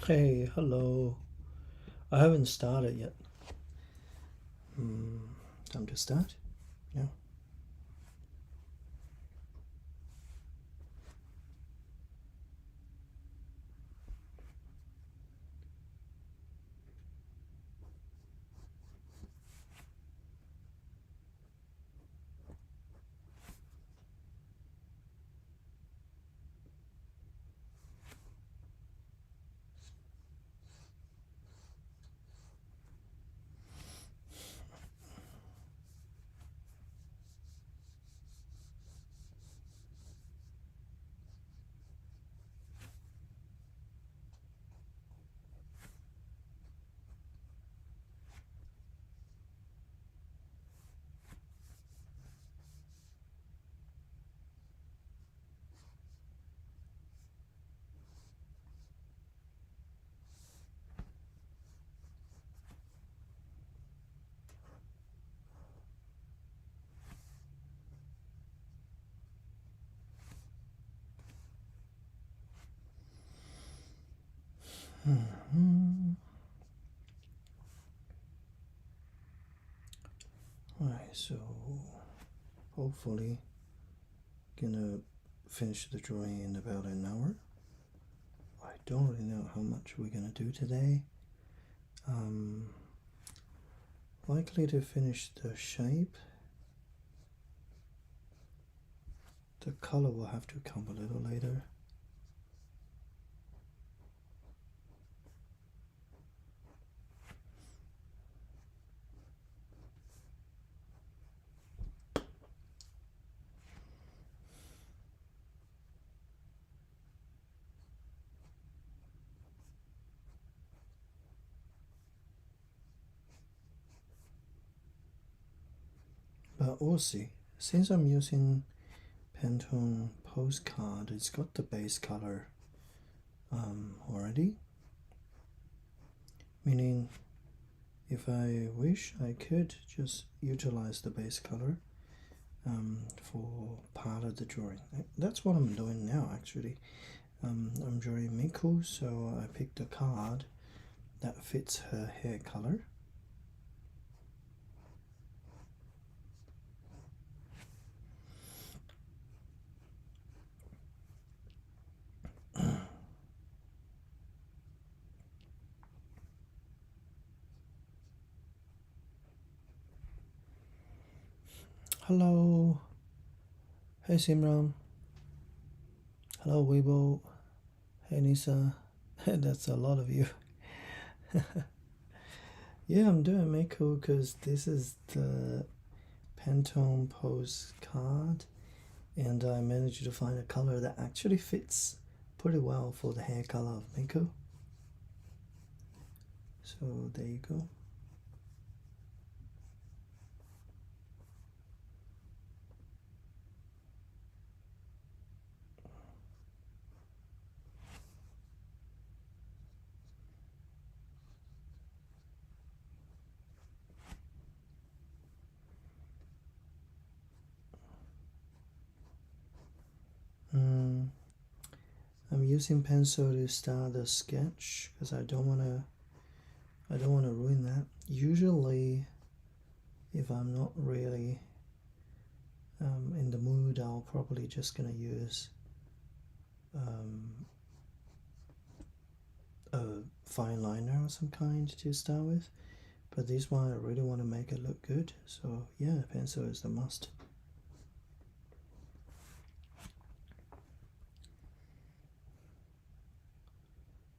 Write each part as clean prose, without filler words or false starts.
Hey, hello. I haven't started yet. Time to start? Yeah. Alright, so hopefully gonna finish the drawing in about an hour. I don't really know how much we're gonna do today. Likely to finish the shape. The color will have to come a little later. But we'll see. Since I'm using Pantone postcard, it's got the base color already. Meaning, if I wish, I could just utilize the base color for part of the drawing. That's what I'm doing now, actually. I'm drawing Miku, so I picked a card that fits her hair color. Hello. Hey Simran. Hello Weibo. Hey Nisa. That's a lot of you. Yeah, I'm doing Miku because this is the Pantone postcard, and I managed to find a color that actually fits pretty well for the hair color of Miku. So there you go. I'm using pencil to start the sketch because I don't wanna ruin that. Usually, if I'm not really in the mood, I'll probably just gonna use a fine liner of some kind to start with. But this one I really want to make it look good, so yeah, pencil is the must.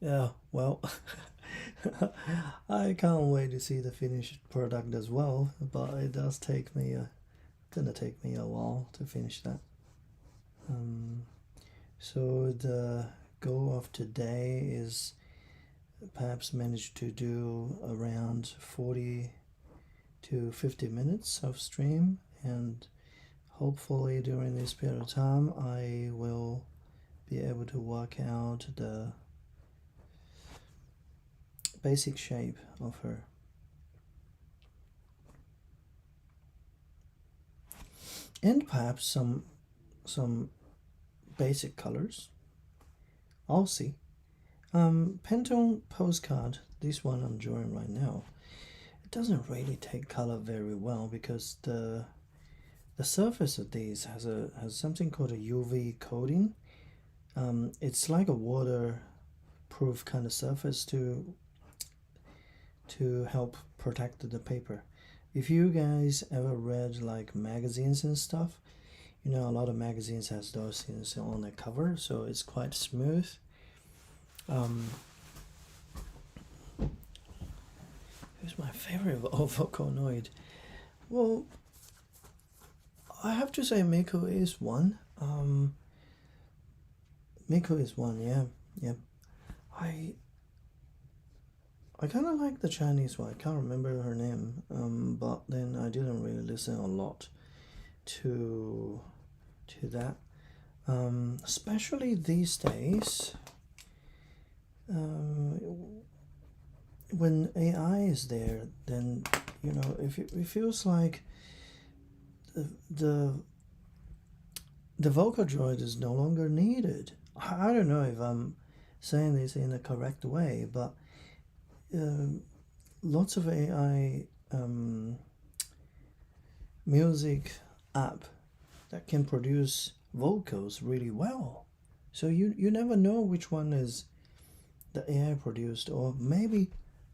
Yeah, well, I can't wait to see the finished product as well, but it does take me gonna take me a while to finish that. So the goal of today is perhaps manage to do around 40 to 50 minutes of stream, and hopefully during this period of time I will be able to work out the basic shape of her. And perhaps some basic colors. I'll see. Pantone postcard, this one I'm drawing right now, it doesn't really take color very well because the surface of these has something called a UV coating. It's like a waterproof kind of surface to help protect the paper. If you guys ever read like magazines and stuff, you know a lot of magazines has those things on the cover, so it's quite smooth. Who's my favorite Vocaloid? Well, I have to say Miku is one. Miku is one, yeah. I kind of like the Chinese one. I can't remember her name, but then I didn't really listen a lot to that. Especially these days, when AI is there, then you know it feels like the vocal droid is no longer needed. I don't know if I'm saying this in a correct way, but lots of AI music app that can produce vocals really well. So you never know which one is the AI produced, or maybe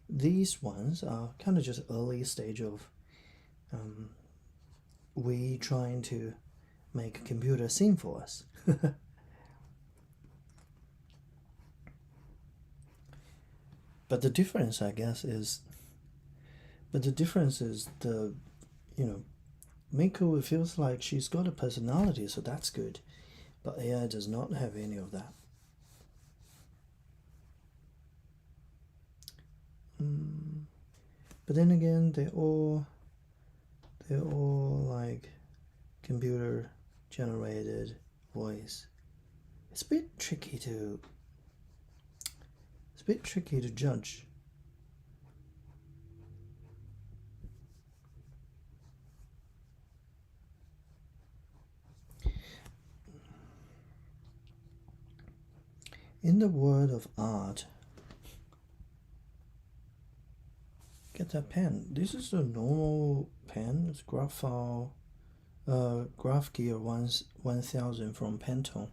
these ones are kind of just early stage of we trying to make a computer sing for us. But the difference, I guess, is the, you know, Miku, it feels like she's got a personality, so that's good. But AI does not have any of that. But then again, they're all like computer generated voice. It's a bit tricky to judge. In the world of art, get that pen. This is a normal pen. It's Graph Gear 1000 from Pantone.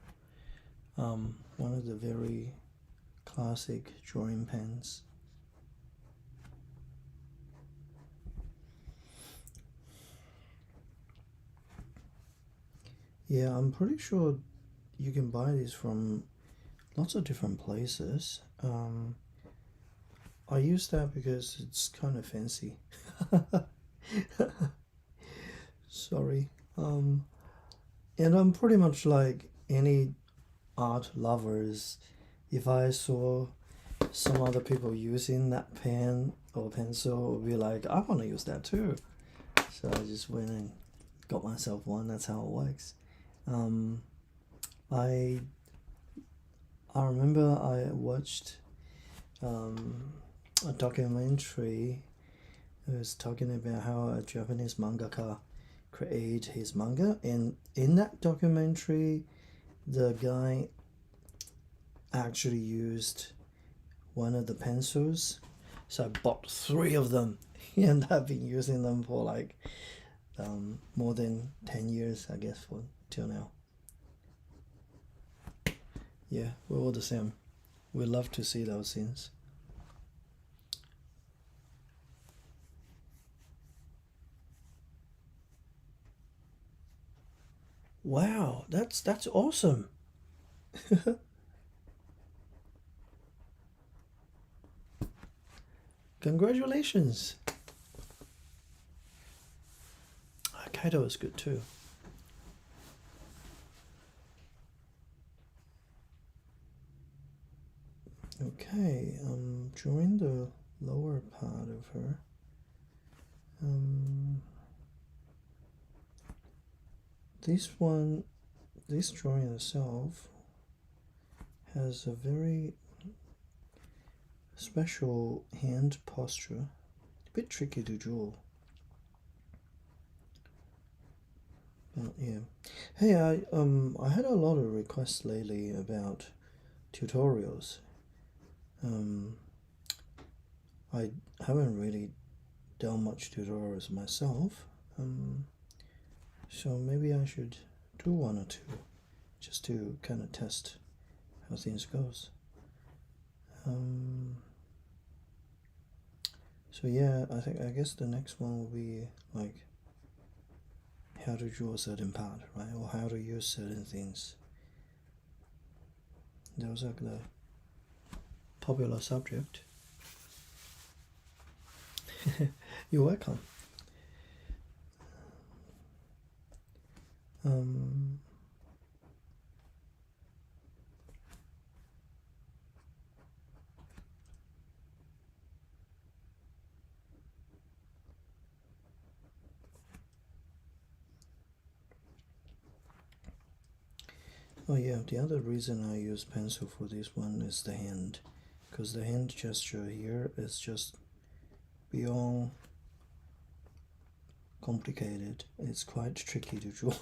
One of the very classic drawing pens. Yeah, I'm pretty sure you can buy these from lots of different places. I use that because it's kind of fancy. Sorry. And I'm pretty much like any art lovers. If I saw some other people using that pen or pencil, I'd be like, I want to use that too. So I just went and got myself one. That's how it works. I remember I watched a documentary. It was talking about how a Japanese mangaka create his manga, and in that documentary the guy actually used one of the pencils, so I bought 3 of them and I've been using them for like more than 10 years, I guess, for till now. Yeah, we're all the same. We love to see those things. Wow, that's awesome. Congratulations. Kaido is good too. Okay, drawing the lower part of her. This drawing itself has a very special hand posture. A bit tricky to draw. But yeah. Hey, I had a lot of requests lately about tutorials. I haven't really done much tutorials myself. So maybe I should do one or two just to kind of test how things goes. So yeah, I guess the next one will be like how to draw a certain part, right? Or how to use certain things. Those are the popular subject. You're welcome. Oh yeah, the other reason I use pencil for this one is the hand, because the hand gesture here is just beyond complicated. It's quite tricky to draw.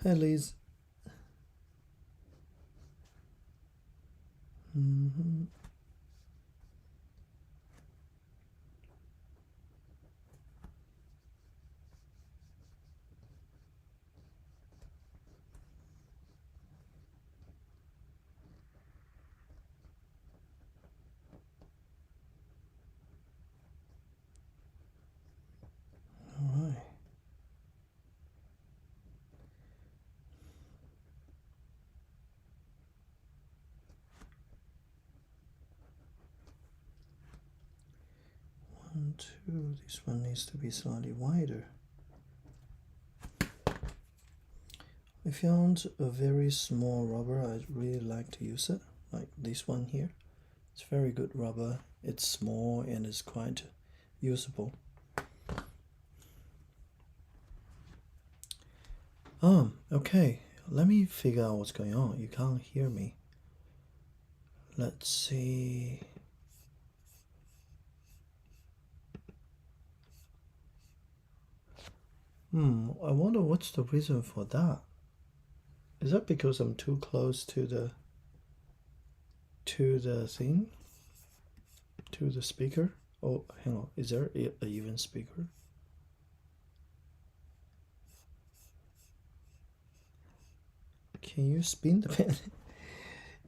Hi Liz. Alright. One, two, this one needs to be slightly wider. I found a very small rubber. I'd really like to use it, like this one here. It's very good rubber. It's small and it's quite usable. Okay. Let me figure out what's going on. You can't hear me. Let's see. I wonder what's the reason for that. Is that because I'm too close to the thing? To the speaker? Oh, hang on. Is there an even speaker? Can you spin the pen?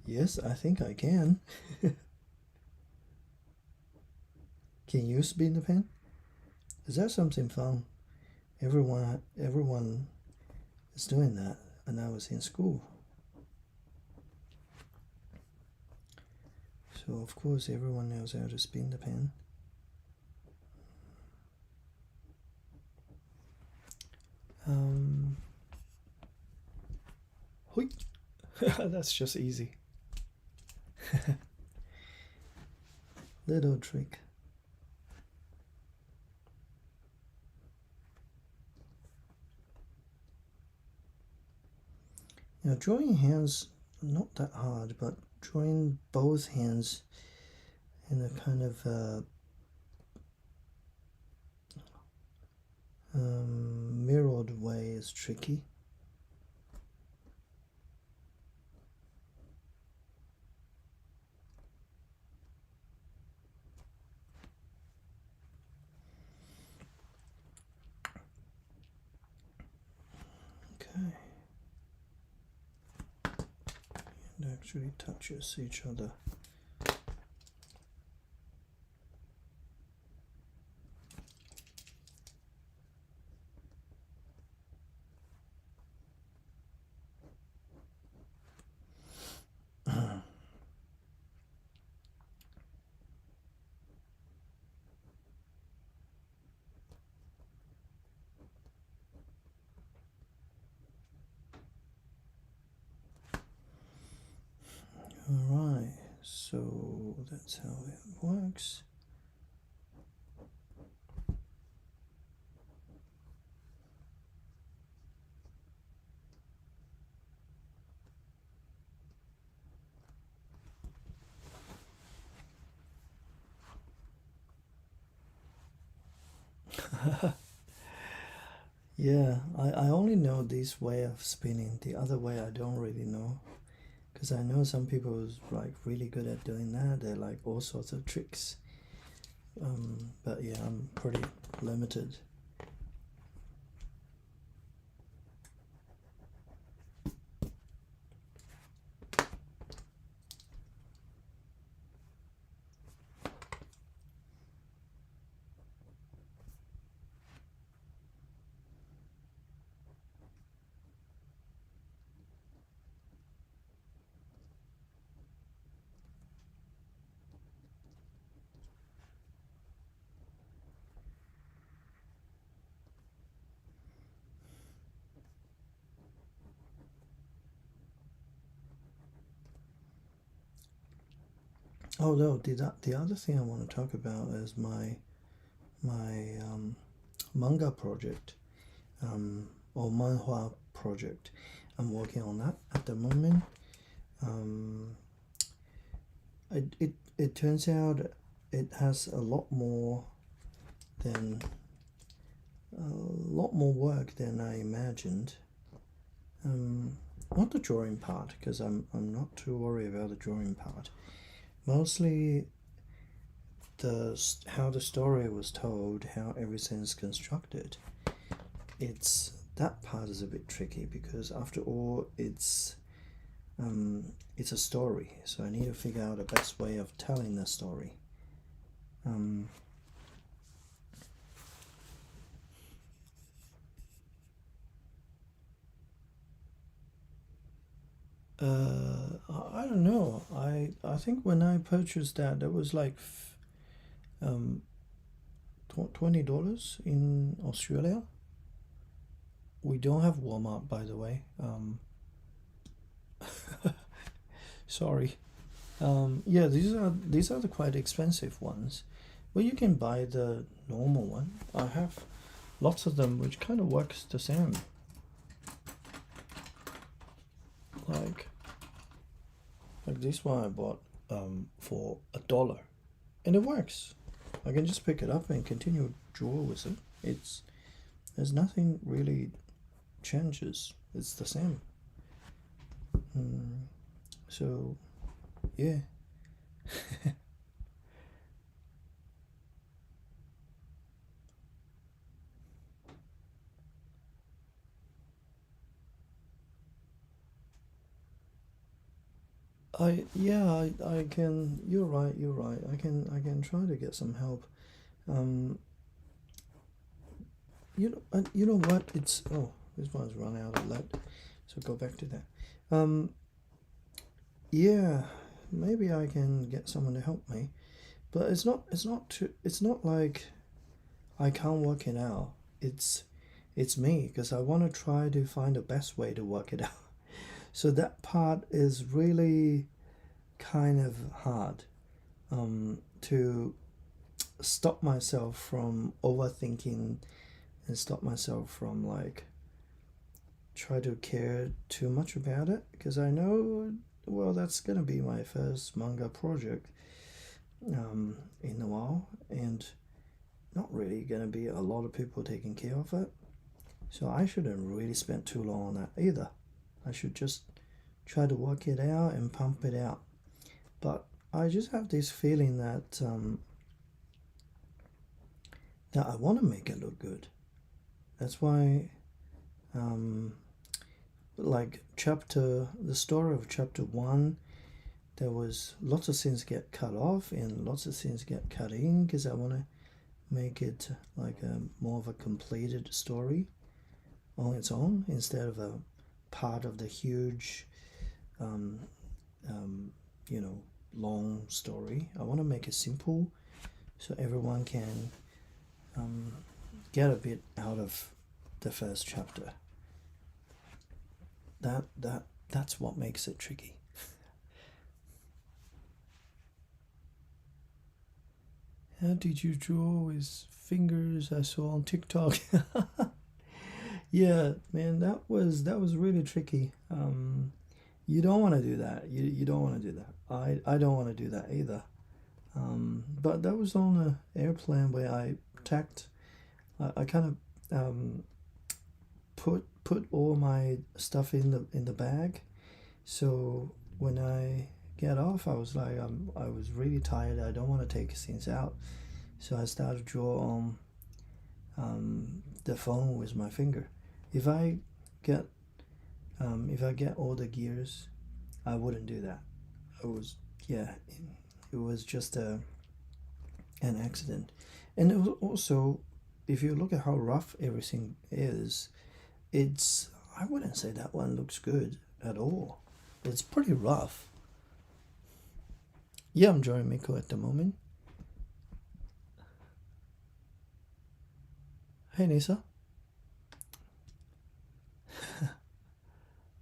Yes, I think I can. Can you spin the pen? Is that something fun? Everyone is doing that, and I was in school. So of course everyone knows how to spin the pen. That's just easy. Little trick. Now drawing hands, not that hard, but drawing both hands in a kind of mirrored way is tricky. Okay. It actually touches each other. So that's how it works. Yeah, I only know this way of spinning. The other way I don't really know. Because I know some people who's like really good at doing that. They're like all sorts of tricks. But yeah, I'm pretty limited. Oh no, the other thing I want to talk about is my manga project, or manhwa project. I'm working on that at the moment. Um, it turns out it has than a lot more work than I imagined. Not the drawing part, because I'm not too worried about the drawing part. Mostly how the story was told, how everything's constructed. It's that part is a bit tricky because after all, it's a story, so I need to figure out the best way of telling the story. Um, I don't know. I think when I purchased that was like um, $20 in Australia. We don't have Walmart, by the way. Sorry. Yeah, these are the quite expensive ones. Well, you can buy the normal one. I have lots of them, which kind of works the same. Like this one I bought for $1, and it works. I can just pick it up and continue draw with it. There's nothing really changes. It's the same. So yeah. I can. You're right. You're right. I can try to get some help. Um, you know what? It's this one's run out of lead, so go back to that. Um, yeah, maybe I can get someone to help me, but it's not like I can't work it out. It's me because I want to try to find the best way to work it out. So that part is really kind of hard, to stop myself from overthinking and stop myself from like try to care too much about it, because I know, well, that's gonna be my first manga project in a while, and not really gonna be a lot of people taking care of it. So I shouldn't really spend too long on that either. I should just try to work it out and pump it out. But I just have this feeling that I want to make it look good. That's why, um, like the story of chapter one, there was lots of scenes get cut off and lots of scenes get cut in because I want to make it like a more of a completed story on its own instead of a part of the huge, um, um, you know, long story. I want to make it simple so everyone can get a bit out of the first chapter. That's what makes it tricky. How did you draw with fingers? I saw on TikTok. Yeah, man, that was really tricky. You don't want to do that. You don't want to do that. I don't want to do that either. But that was on an airplane where I tacked. I kind of put all my stuff in the bag. So when I get off, I was like, I was really tired. I don't want to take things out. So I started to draw on the phone with my finger. If I get if I get all the gears, I wouldn't do that. It was yeah, it was just an accident, and it was also if you look at how rough everything is, it's I wouldn't say that one looks good at all. It's pretty rough. Yeah, I'm drawing Miku at the moment. Hey Nisa.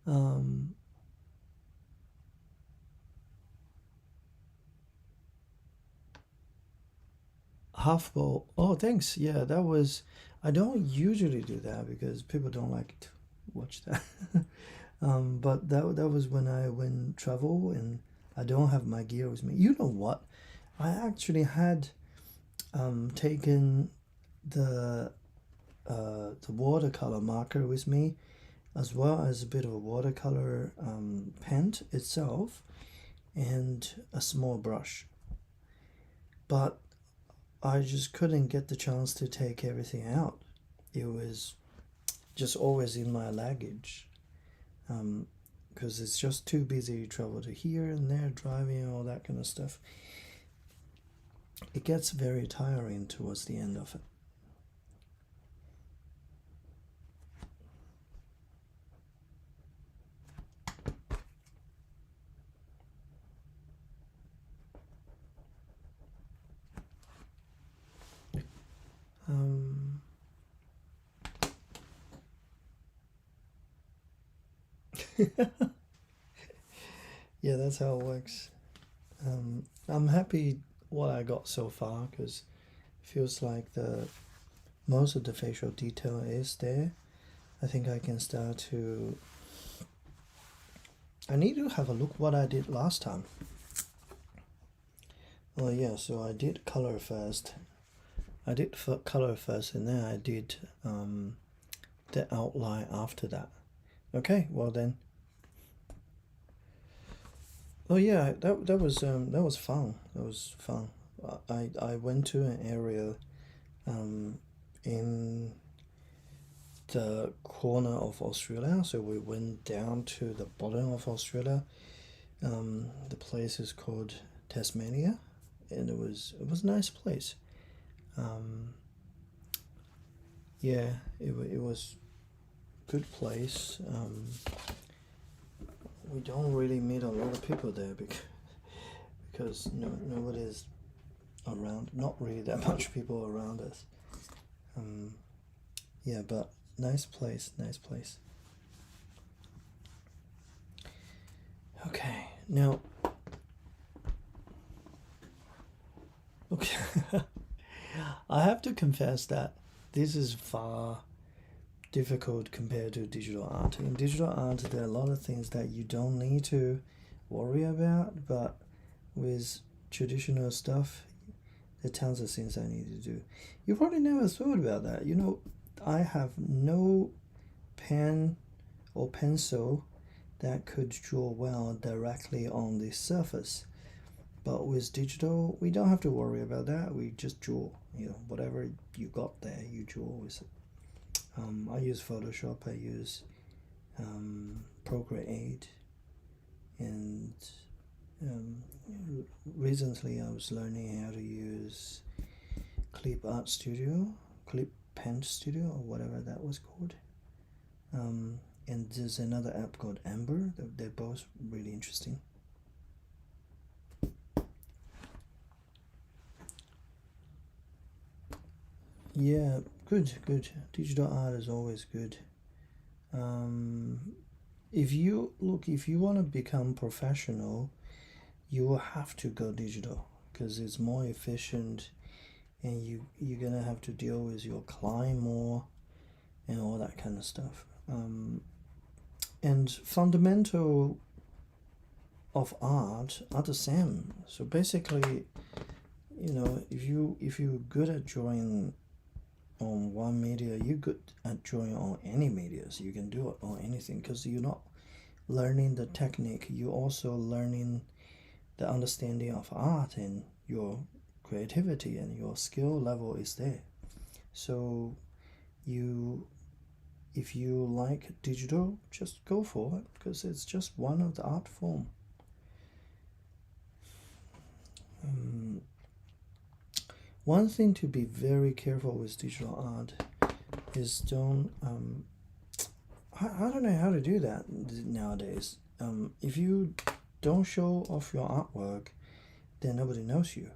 Um, Half bowl. Oh, thanks. Yeah, that was. I don't usually do that because people don't like to watch that. But that was when I went travel and I don't have my gear with me. You know what? I actually had taken the the watercolor marker with me as well as a bit of a watercolor paint itself and a small brush. But I just couldn't get the chance to take everything out. It was just always in my luggage because it's just too busy to travel to here and there, driving and all that kind of stuff. It gets very tiring towards the end of it. Um, yeah, that's how it works. I'm happy what I got so far because it feels like the most of the facial detail is there. I think I can start to. I need to have a look what I did last time. Oh yeah, so I did color first. I did color first, and then I did the outline after that. Okay, well then. Oh yeah, that was fun. That was fun. I went to an area in the corner of Australia, so we went down to the bottom of Australia. The place is called Tasmania, and it was a nice place. Um, yeah, it was good place. We don't really meet a lot of people there because nobody's around. Not really that much people around us. Um, yeah, but nice place, nice place. Okay, now. Okay, I have to confess that this is far difficult compared to digital art. In digital art, there are a lot of things that you don't need to worry about, but with traditional stuff, there are tons of things I need to do. You probably never thought about that. I have no pen or pencil that could draw well directly on the surface. But with digital, we don't have to worry about that. We just draw. Whatever you got there, you draw with it. I use Photoshop. I use Procreate, and um, recently I was learning how to use Clip Art Studio, Clip Paint Studio, or whatever that was called. And there's another app called Amber. They're both really interesting. Yeah, good, good. Digital art is always good. Um, if you want to become professional, you will have to go digital because it's more efficient and you're gonna have to deal with your client more and all that kind of stuff. And fundamental of art are the same. So basically, if you're good at drawing on one media, you're good at drawing on any media. So you can do it on anything, because you're not learning the technique, you're also learning the understanding of art, and your creativity and your skill level is there. So you if you like digital, just go for it, because it's just one of the art form. One thing to be very careful with digital art is don't I don't know how to do that nowadays. If you don't show off your artwork, then nobody knows you.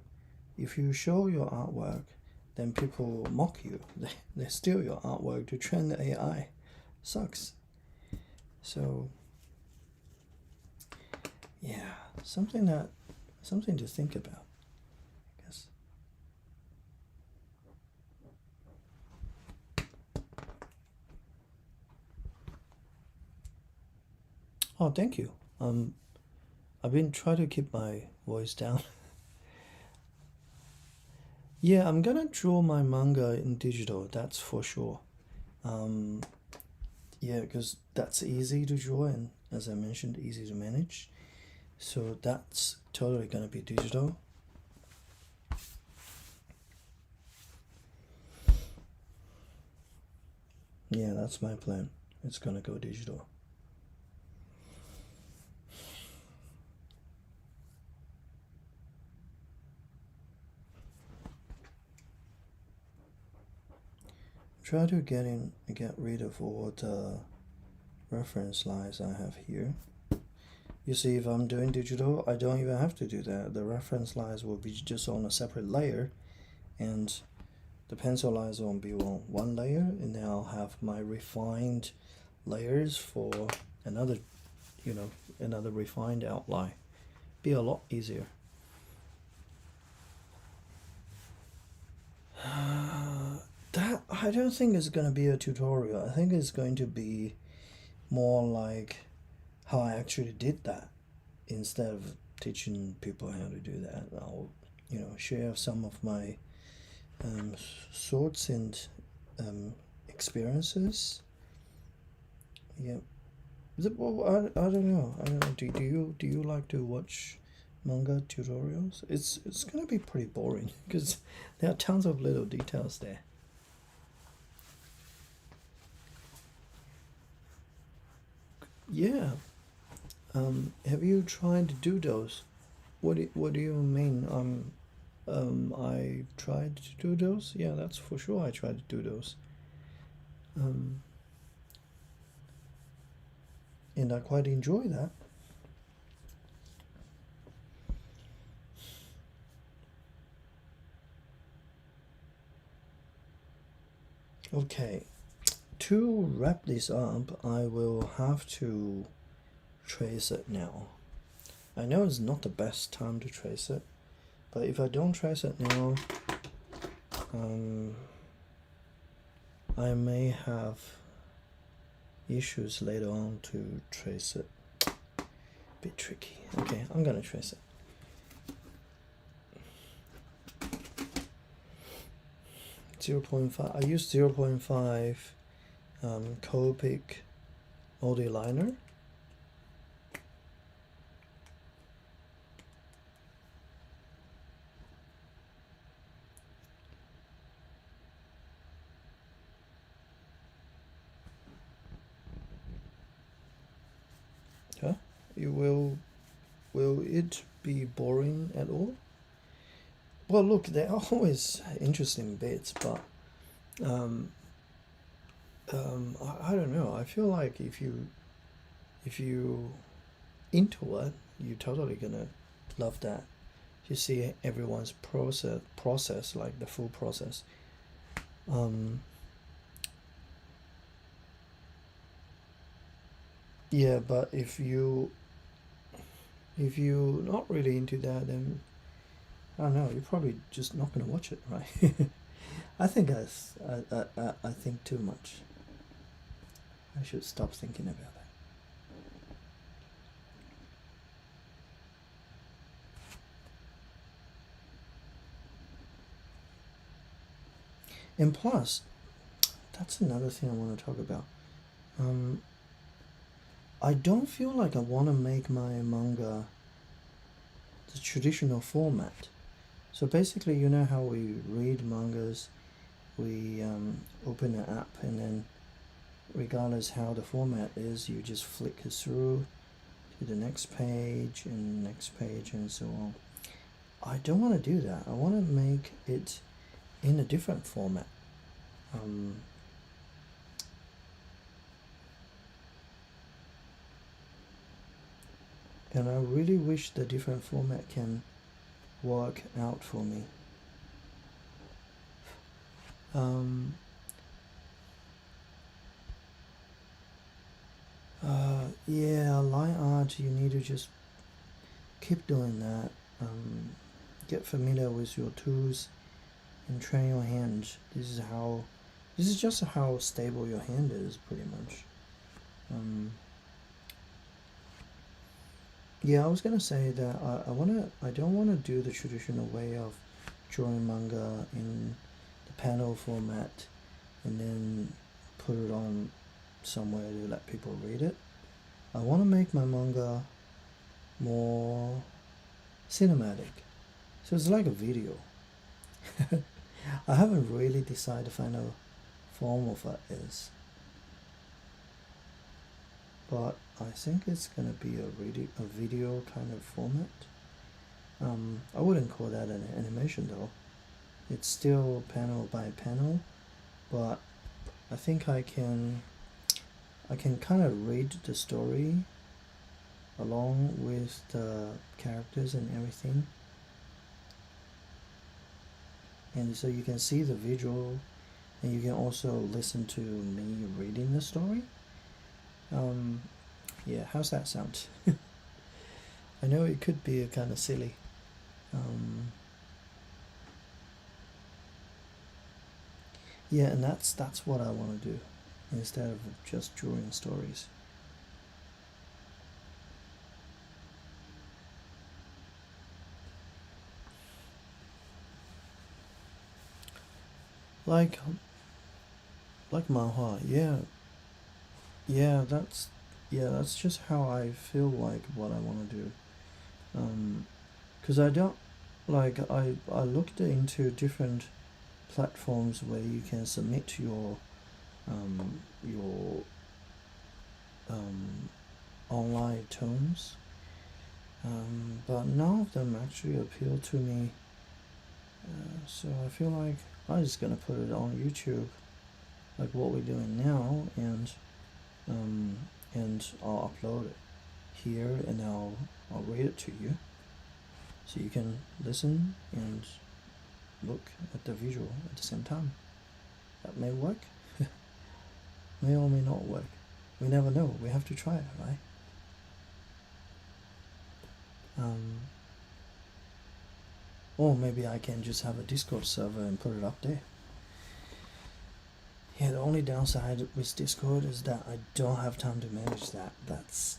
If you show your artwork, then people mock you. They steal your artwork to train the AI. Sucks. So yeah, something to think about, I guess. Oh, thank you. I've been trying to keep my voice down. Yeah, I'm gonna draw my manga in digital, that's for sure. Yeah, because that's easy to draw, and as I mentioned, easy to manage. So that's totally gonna be digital. Yeah, that's my plan. It's gonna go digital. Try to get rid of all the reference lines I have here. You see, if I'm doing digital, I don't even have to do that. The reference lines will be just on a separate layer, and the pencil lines will be on one layer, and then I'll have my refined layers for another refined outline. Be a lot easier. That I don't think it's gonna be a tutorial. I think it's going to be more like how I actually did that. Instead of teaching people how to do that, I'll share some of my thoughts and experiences. Yeah. Well, I don't know. I don't know. Do you like to watch manga tutorials? It's gonna be pretty boring because there are tons of little details there. Yeah. Have you tried to do those? What do you mean? I tried to do those. Yeah, that's for sure. I tried to do those. Um, and I quite enjoy that. Okay, to wrap this up, I will have to trace it now. I know it's not the best time to trace it, but if I don't trace it now, I may have issues later on to trace it. Bit tricky. Okay, I'm gonna trace it. 0.5. I use 0.5 Copic Audi liner. Huh? Will it be boring at all? Well, look, there are always interesting bits, but I don't know. I feel like if you into it, you're totally gonna love that. You see everyone's process, like the full process. Yeah, but if you not really into that, then I don't know. You're probably just not gonna watch it, right? I think I think too much. I should stop thinking about that. And plus, that's another thing I want to talk about. Um, I don't feel like I want to make my manga the traditional format. So basically, you know how we read mangas, we open an app, and then regardless how the format is, you just flick it through to the next page and next page and so on. I don't want to do that. I want to make it in a different format. Um, and I really wish the different format can work out for me. Um, yeah, line art, you need to just keep doing that. Get familiar with your tools and train your hand. This is just how stable your hand is, pretty much. Yeah, I was gonna say that I don't wanna do the traditional way of drawing manga in the panel format and then put it on somewhere to let people read it. I want to make my manga more cinematic. So it's like a video. I haven't really decided the final form of it is. But I think it's gonna be a video kind of format. I wouldn't call that an animation though. It's still panel by panel, but I think I can kind of read the story along with the characters and everything. And so you can see the visual and you can also listen to me reading the story. Yeah, how's that sound? I know it could be a kind of silly. Yeah, and that's what I want to do instead of just drawing stories. Like manhwa, yeah, yeah, that's just how I feel like what I want to do. Because I don't I looked into different platforms where you can submit your online tones, but none of them actually appeal to me. So I feel like I'm just gonna put it on YouTube, like what we're doing now, and I'll upload it here, and I'll read it to you, so you can listen and look at the visual at the same time. That may work, may or may not work. We never know. We have to try it, right? Or maybe I can just have a Discord server and put it up there. Yeah, the only downside with Discord is that I don't have time to manage that. That's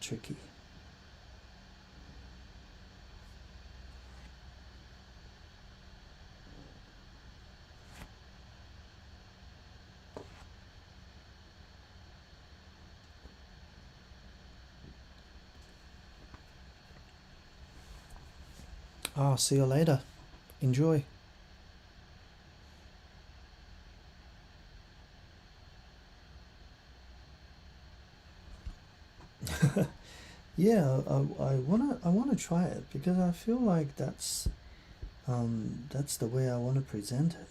tricky. Oh, see you later. Enjoy. Yeah, I wanna try it because I feel like that's the way I want to present it.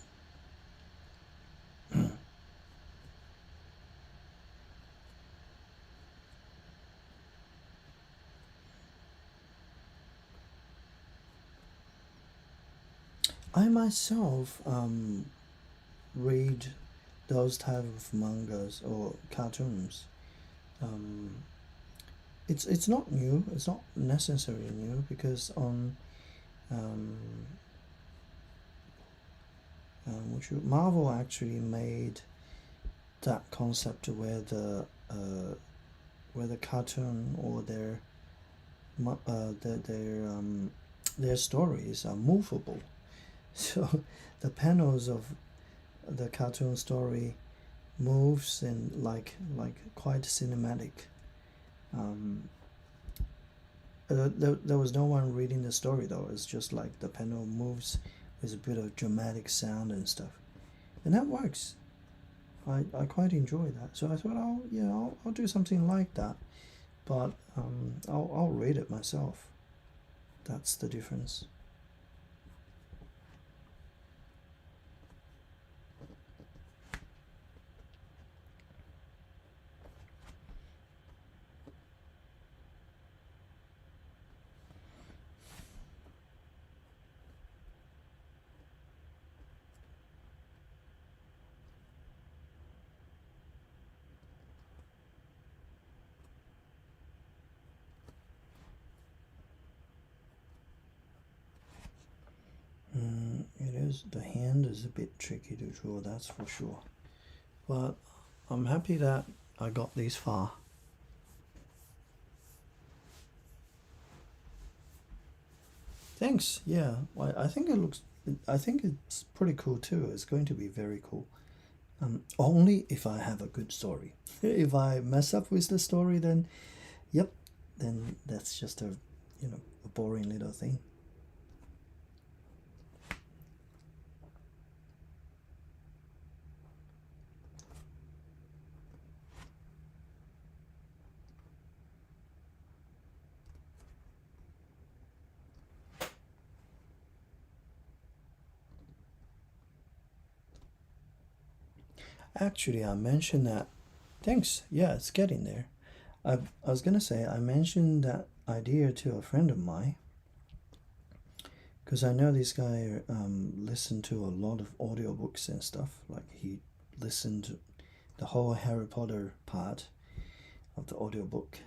I myself read those type of mangas or cartoons. It's not new. It's not necessarily new because on um, which Marvel actually made that concept where the cartoon or their stories are movable. So the panels of the cartoon story moves in like quite cinematic. Um, there was no one reading the story though. It's just like the panel moves with a bit of dramatic sound and stuff, and that works. I quite enjoy that. So I thought, I'll do something like that, but I'll read it myself. That's the difference. It is. The hand is a bit tricky to draw, that's for sure. But I'm happy that I got this far. Thanks. Yeah, I think it looks. I think it's pretty cool too. It's going to be very cool. Only if I have a good story. If I mess up with the story, then yep, then that's just a boring little thing. Actually, I mentioned that. Thanks. Yeah, it's getting there. I was gonna say I mentioned that idea to a friend of mine because I know this guy listened to a lot of audiobooks and stuff. Like he listened to the whole Harry Potter part of the audiobook.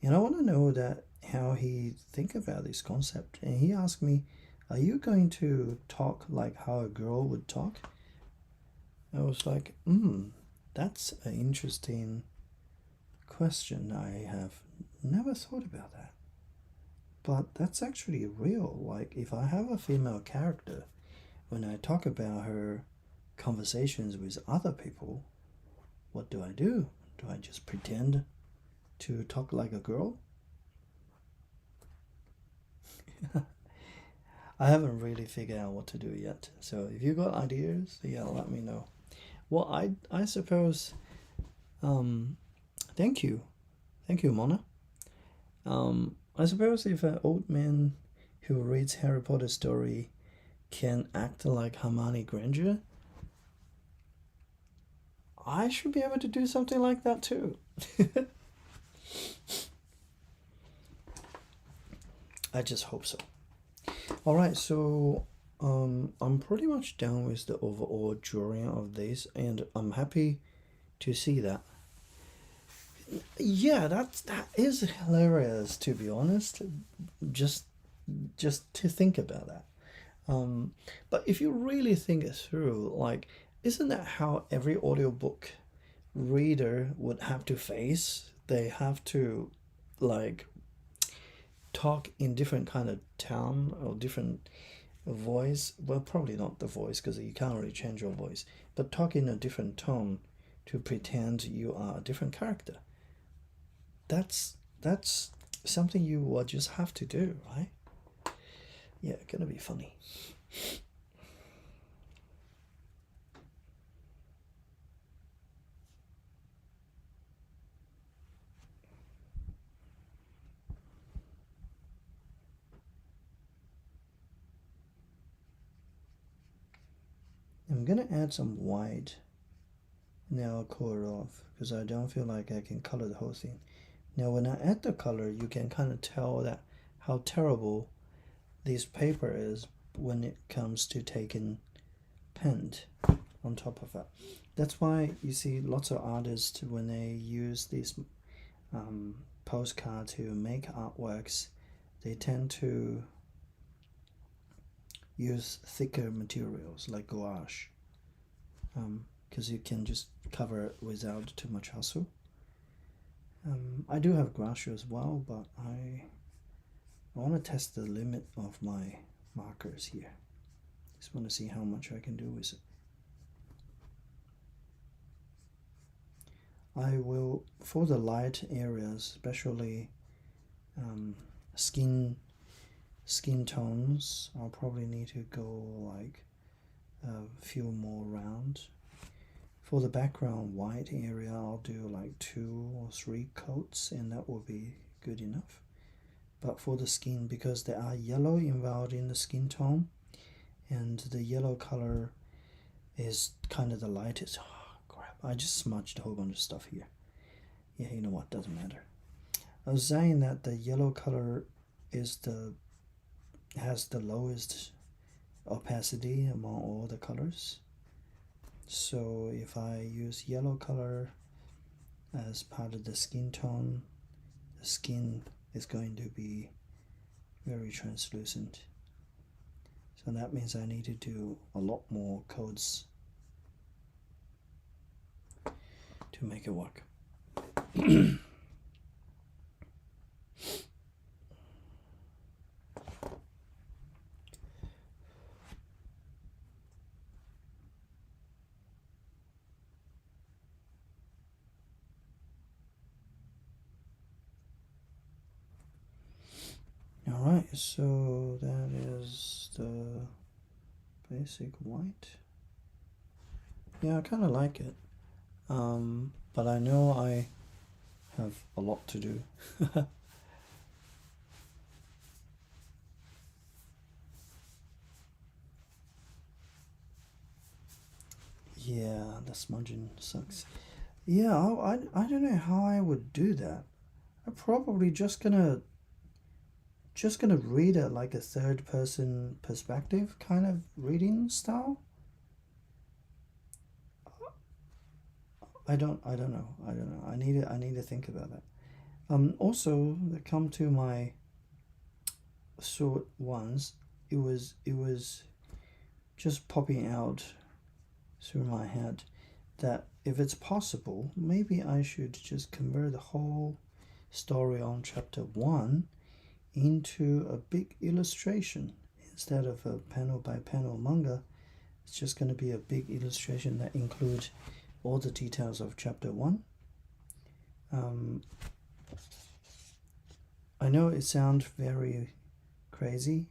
And I want to know that how he think about this concept. And he asked me, "Are you going to talk like how a girl would talk?" I was like, that's an interesting question. I have never thought about that. But that's actually real. Like, if I have a female character, when I talk about her conversations with other people, what do I do? Do I just pretend to talk like a girl? I haven't really figured out what to do yet. So if you got ideas, yeah, let me know. Well, I suppose. Um, thank you, Mona. I suppose if an old man who reads Harry Potter story can act like Hermione Granger, I should be able to do something like that too. I just hope so. All right, so I'm pretty much done with the overall drawing of this, and I'm happy to see that. Yeah, that is hilarious to be honest. Just just to think about that. But if you really think it through, like, isn't that how every audiobook reader would have to face? They have to like talk in different kind of tone or different voice. Well, probably not the voice because you can't really change your voice, but talk in a different tone to pretend you are a different character. That's something you will just have to do, right? Yeah, gonna be funny. I'm gonna add some white. Now I'll color off because I don't feel like I can color the whole thing. Now when I add the color, you can kind of tell that how terrible this paper is when it comes to taking paint on top of it. That's why you see lots of artists when they use this postcard to make artworks, they tend to use thicker materials like gouache, because you can just cover it without too much hassle. I do have gouache as well, but I want to test the limit of my markers here. Just want to see how much I can do with it. I will, for the light areas, especially skin tones, I'll probably need to go like a few more rounds. For the background white area, I'll do like 2 or 3 coats, and that will be good enough. But for the skin, because there are yellow involved in the skin tone, and the yellow color is kind of the lightest. Oh, crap, I just smudged a whole bunch of stuff here. Yeah, you know what, doesn't matter. I was saying that the yellow color has the lowest opacity among all the colors. So if I use yellow color as part of the skin tone, the skin is going to be very translucent. So that means I need to do a lot more coats to make it work. Alright, so that is the basic white. Yeah, I kind of like it. But I know I have a lot to do. Yeah, the smudging sucks. Yeah, I don't know how I would do that. I'm probably just gonna read it like a third person perspective kind of reading style. I don't know. I need to think about that. Also, to come to my short ones, it was just popping out through my head that if it's possible, maybe I should just convert the whole story on chapter 1 into a big illustration instead of a panel by panel manga. It's just going to be a big illustration that includes all the details of chapter 1. I know it sounds very crazy,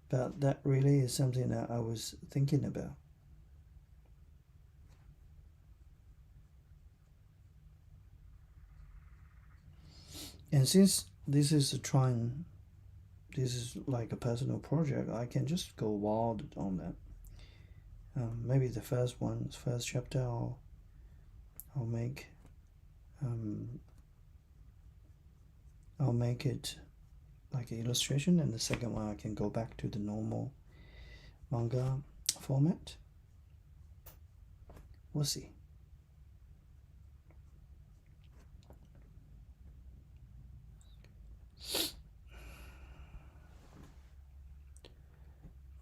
but that really is something that I was thinking about. And since this is like a personal project, I can just go wild on that. Maybe the first chapter, I'll make it like an illustration, and the second one I can go back to the normal manga format. We'll see.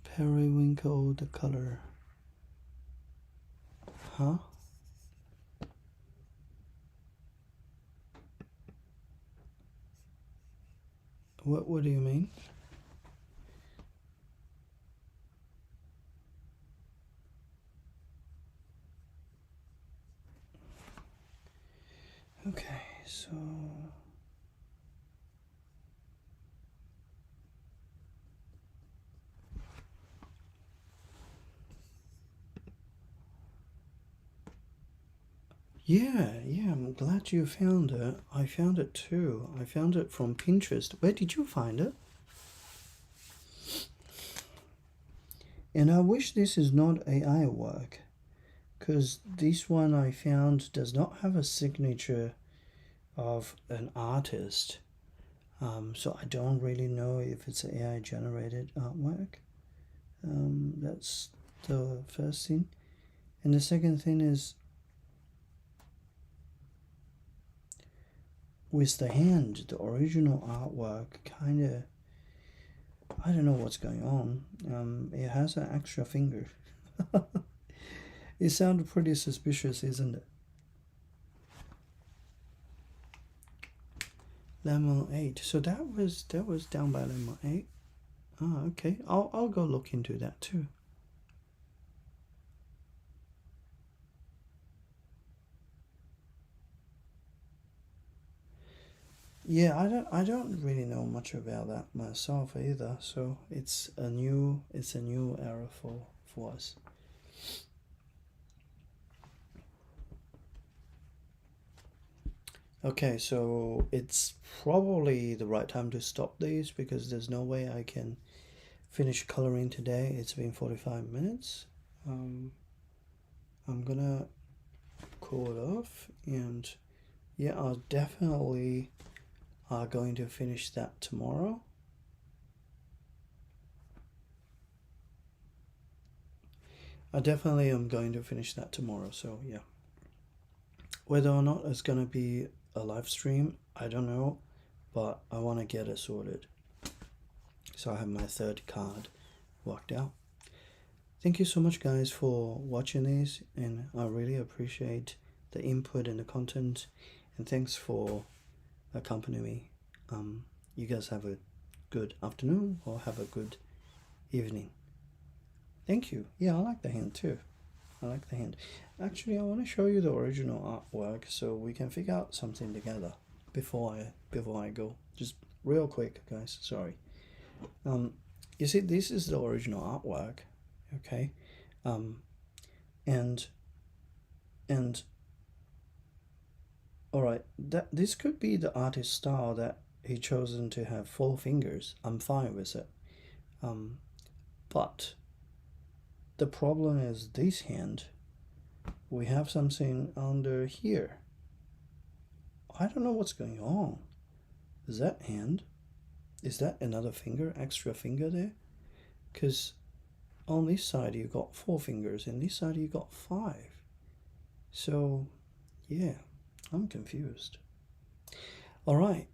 Periwinkle, the color. Huh? What do you mean? Okay, so yeah, I'm glad you found it. I found it too. I found it from Pinterest. Where did you find it? And I wish this is not AI work, because this one I found does not have a signature of an artist. So I don't really know if it's AI generated artwork. That's the first thing. And the second thing is, with the hand, the original artwork kind of I don't know what's going on. It has an extra finger. It sounds pretty suspicious, isn't it? Lemon 8. So that was down by lemon 8. Ah, okay. I'll go look into that too. Yeah, I don't really know much about that myself either. So it's a new era for us. Okay, so it's probably the right time to stop these because there's no way I can finish coloring today. It's been 45 minutes. Um, I'm gonna cool it off, and yeah, I'll definitely are going to finish that tomorrow. I definitely am going to finish that tomorrow. So yeah, whether or not it's gonna be a live stream, I don't know, but I want to get it sorted. So I have my third card worked out. Thank you so much, guys, for watching these, and I really appreciate the input and the content. And thanks for accompanying me. You guys have a good afternoon or have a good evening. Thank you. Yeah, I like the hand too. I like the hand. Actually, I want to show you the original artwork so we can figure out something together before I go. Just real quick, guys. Sorry. You see, this is the original artwork. Okay. And and all right. This could be the artist style that he chosen to have 4 fingers. I'm fine with it. But the problem is this hand. We have something under here. I don't know what's going on. Is that hand? Is that another finger, extra finger there? Because on this side you got 4 fingers, and this side you got 5. So, yeah, I'm confused. All right.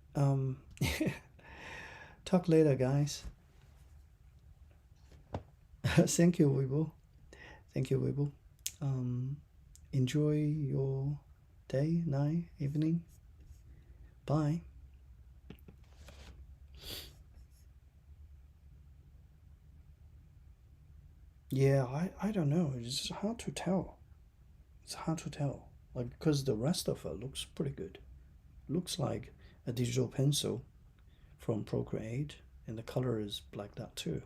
Talk later, guys. Thank you, Weeble. Thank you, Weeble. Enjoy your day, night, evening. Bye. Yeah, I don't know. It's hard to tell. It's hard to tell. Like, because the rest of it looks pretty good. Looks like a digital pencil from Procreate, and the color is like that too.